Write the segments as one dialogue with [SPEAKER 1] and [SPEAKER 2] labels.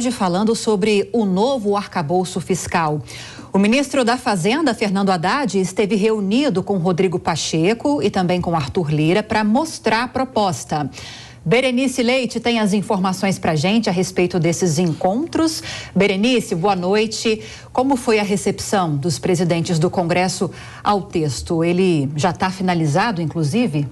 [SPEAKER 1] Falando sobre o novo arcabouço fiscal. O ministro da Fazenda, Fernando Haddad, esteve reunido com Rodrigo Pacheco e também com Arthur Lira para mostrar a proposta. Berenice Leite tem as informações para a gente a respeito desses encontros. Berenice, boa noite. Como foi a recepção dos presidentes do Congresso ao texto? Ele já está finalizado, inclusive?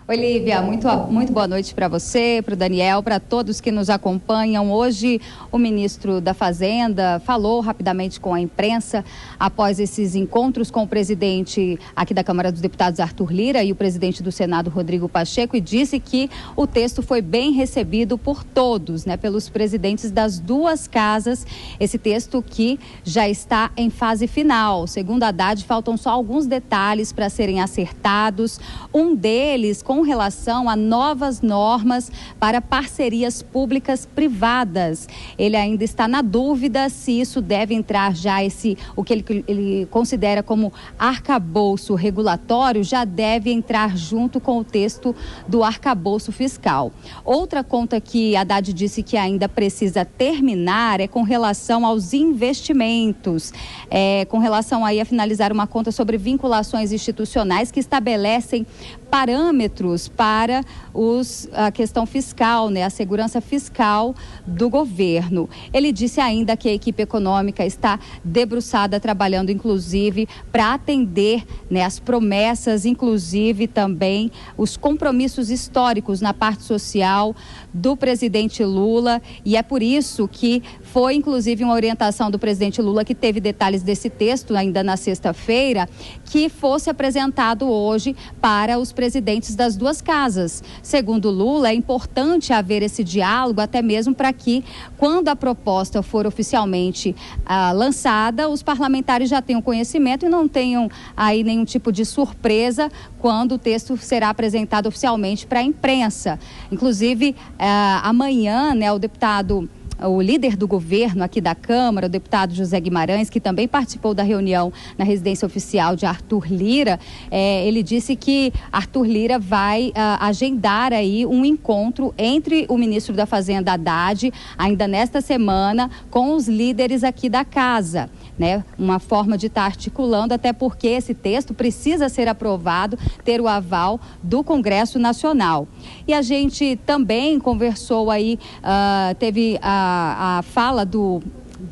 [SPEAKER 2] Oi, Lívia, muito boa noite para você, para o Daniel, para todos que nos acompanham. Hoje, o ministro da Fazenda falou rapidamente com a imprensa após esses encontros com o presidente aqui da Câmara dos Deputados, Arthur Lira, e o presidente do Senado, Rodrigo Pacheco, e disse que o texto foi bem recebido por todos, pelos presidentes das duas casas. Esse texto que já está em fase final. Segundo Haddad, faltam só alguns detalhes para serem acertados. Um deles, com relação a novas normas para parcerias públicas privadas. Ele ainda está na dúvida se isso deve entrar já o que ele considera como arcabouço regulatório, já deve entrar junto com o texto do arcabouço fiscal. Outra conta que Haddad disse que ainda precisa terminar é com relação aos investimentos, com relação aí a finalizar uma conta sobre vinculações institucionais que estabelecem parâmetros para a questão fiscal, a segurança fiscal do governo. Ele disse ainda que a equipe econômica está debruçada, trabalhando inclusive para atender as promessas, inclusive também os compromissos históricos na parte social do presidente Lula, e é por isso que foi inclusive uma orientação do presidente Lula, que teve detalhes desse texto ainda na sexta-feira, que fosse apresentado hoje para os presidentes das duas casas. Segundo Lula, é importante haver esse diálogo, até mesmo para que, quando a proposta for oficialmente lançada, os parlamentares já tenham conhecimento e não tenham aí nenhum tipo de surpresa quando o texto será apresentado oficialmente para a imprensa. Inclusive, amanhã, o líder do governo aqui da Câmara, o deputado José Guimarães, que também participou da reunião na residência oficial de Arthur Lira, ele disse que Arthur Lira vai agendar aí um encontro entre o ministro da Fazenda, Haddad, ainda nesta semana, com os líderes aqui da casa. Uma forma de estar articulando, até porque esse texto precisa ser aprovado, ter o aval do Congresso Nacional. E a gente também conversou aí, teve a fala do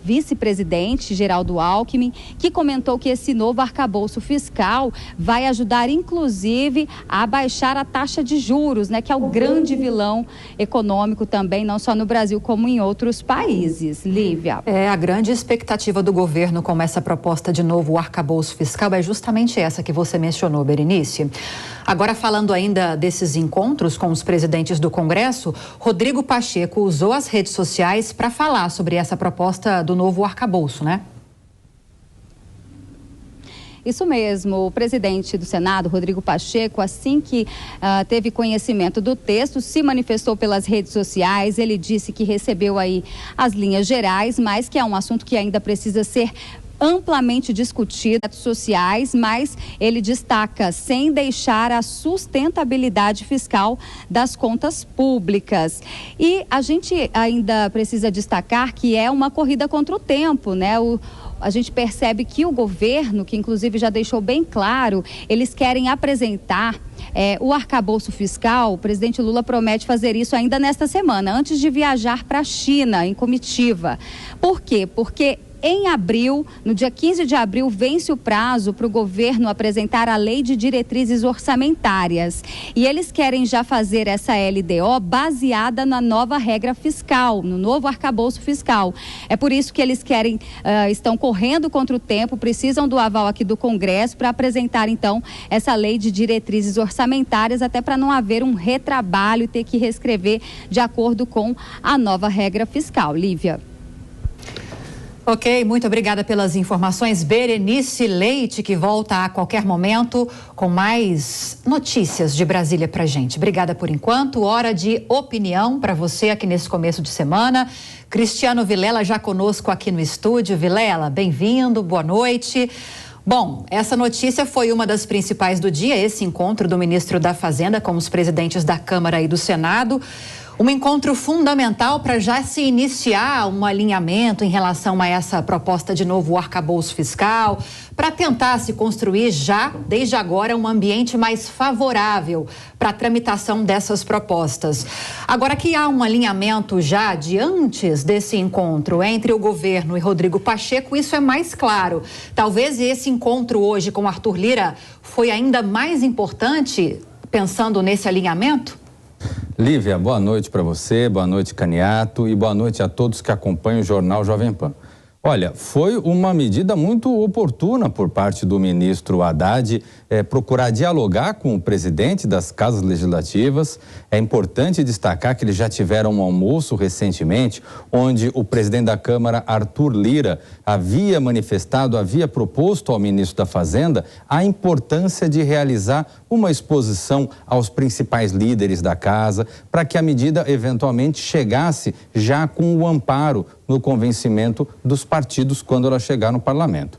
[SPEAKER 2] vice-presidente Geraldo Alckmin, que comentou que esse novo arcabouço fiscal vai ajudar, inclusive, a baixar a taxa de juros, que é o grande vilão econômico também, não só no Brasil, como em outros países. Lívia.
[SPEAKER 1] A grande expectativa do governo com essa proposta de novo arcabouço fiscal é justamente essa que você mencionou, Berenice. Agora, falando ainda desses encontros com os presidentes do Congresso, Rodrigo Pacheco usou as redes sociais para falar sobre essa proposta do novo arcabouço,
[SPEAKER 2] Isso mesmo, o presidente do Senado, Rodrigo Pacheco, assim que teve conhecimento do texto, se manifestou pelas redes sociais. Ele disse que recebeu aí as linhas gerais, mas que é um assunto que ainda precisa ser amplamente discutido nas redes sociais, mas ele destaca sem deixar a sustentabilidade fiscal das contas públicas. E a gente ainda precisa destacar que é uma corrida contra o tempo, A gente percebe que o governo, que inclusive já deixou bem claro, eles querem apresentar o arcabouço fiscal. O presidente Lula promete fazer isso ainda nesta semana, antes de viajar para a China, em comitiva. Por quê? Porque em abril, no dia 15 de abril, vence o prazo para o governo apresentar a Lei de Diretrizes Orçamentárias. E eles querem já fazer essa LDO baseada na nova regra fiscal, no novo arcabouço fiscal. É por isso que eles querem, estão correndo contra o tempo, precisam do aval aqui do Congresso para apresentar, então, essa Lei de Diretrizes Orçamentárias, até para não haver um retrabalho e ter que reescrever de acordo com a nova regra fiscal. Lívia.
[SPEAKER 1] Ok, muito obrigada pelas informações. Berenice Leite, que volta a qualquer momento com mais notícias de Brasília pra gente. Obrigada por enquanto. Hora de opinião para você aqui nesse começo de semana. Cristiano Vilela já conosco aqui no estúdio. Vilela, bem-vindo, boa noite. Bom, essa notícia foi uma das principais do dia, esse encontro do ministro da Fazenda com os presidentes da Câmara e do Senado. Um encontro fundamental para já se iniciar um alinhamento em relação a essa proposta de novo arcabouço fiscal, para tentar se construir já, desde agora, um ambiente mais favorável para a tramitação dessas propostas. Agora que há um alinhamento já de antes desse encontro entre o governo e Rodrigo Pacheco, isso é mais claro. Talvez esse encontro hoje com Arthur Lira foi ainda mais importante, pensando nesse alinhamento?
[SPEAKER 3] Lívia, boa noite para você, boa noite, Caniato, e boa noite a todos que acompanham o Jornal Jovem Pan. Olha, foi uma medida muito oportuna por parte do ministro Haddad procurar dialogar com o presidente das casas legislativas. É importante destacar que eles já tiveram um almoço recentemente, onde o presidente da Câmara, Arthur Lira, havia manifestado, havia proposto ao ministro da Fazenda a importância de realizar uma exposição aos principais líderes da casa, para que a medida eventualmente chegasse já com o amparo no convencimento dos partidos quando ela chegar no parlamento.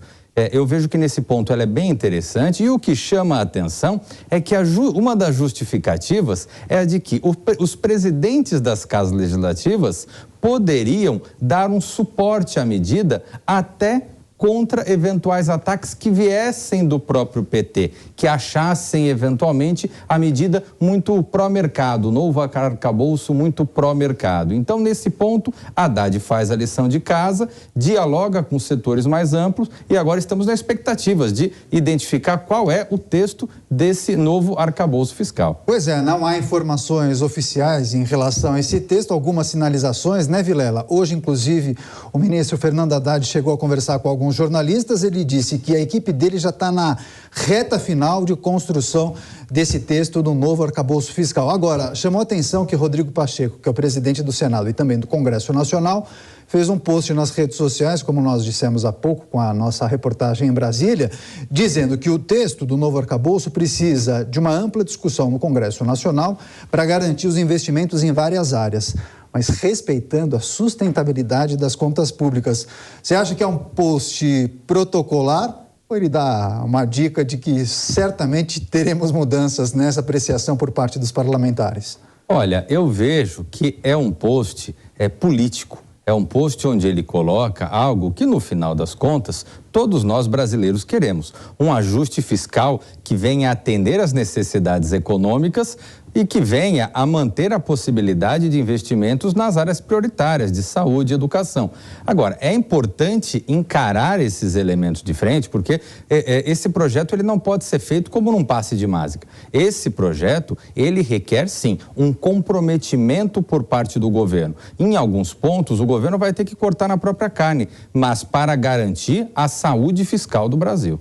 [SPEAKER 3] Eu vejo que nesse ponto ela é bem interessante, e o que chama a atenção é que uma das justificativas é a de que os presidentes das casas legislativas poderiam dar um suporte à medida até contra eventuais ataques que viessem do próprio PT, que achassem eventualmente a medida muito pró-mercado, o novo arcabouço muito pró-mercado. Então, nesse ponto, Haddad faz a lição de casa, dialoga com os setores mais amplos, e agora estamos na expectativa de identificar qual é o texto desse novo arcabouço fiscal.
[SPEAKER 4] Pois é, não há informações oficiais em relação a esse texto, algumas sinalizações, né, Vilela? Hoje, inclusive, o ministro Fernando Haddad chegou a conversar com alguns jornalistas. Ele disse que a equipe dele já está na reta final de construção desse texto do novo arcabouço fiscal. Agora, chamou a atenção que Rodrigo Pacheco, que é o presidente do Senado e também do Congresso Nacional, fez um post nas redes sociais, como nós dissemos há pouco com a nossa reportagem em Brasília, dizendo que o texto do novo arcabouço precisa de uma ampla discussão no Congresso Nacional para garantir os investimentos em várias áreas, mas respeitando a sustentabilidade das contas públicas. Você acha que é um post protocolar ou ele dá uma dica de que certamente teremos mudanças nessa apreciação por parte dos parlamentares?
[SPEAKER 3] Olha, eu vejo que é um post político. É um post onde ele coloca algo que, no final das contas, todos nós brasileiros queremos. Um ajuste fiscal que venha atender às necessidades econômicas e que venha a manter a possibilidade de investimentos nas áreas prioritárias de saúde e educação. Agora, é importante encarar esses elementos de frente, porque esse projeto ele não pode ser feito como num passe de mágica. Esse projeto, ele requer, sim, um comprometimento por parte do governo. Em alguns pontos, o governo vai ter que cortar na própria carne, mas para garantir a saúde fiscal do Brasil.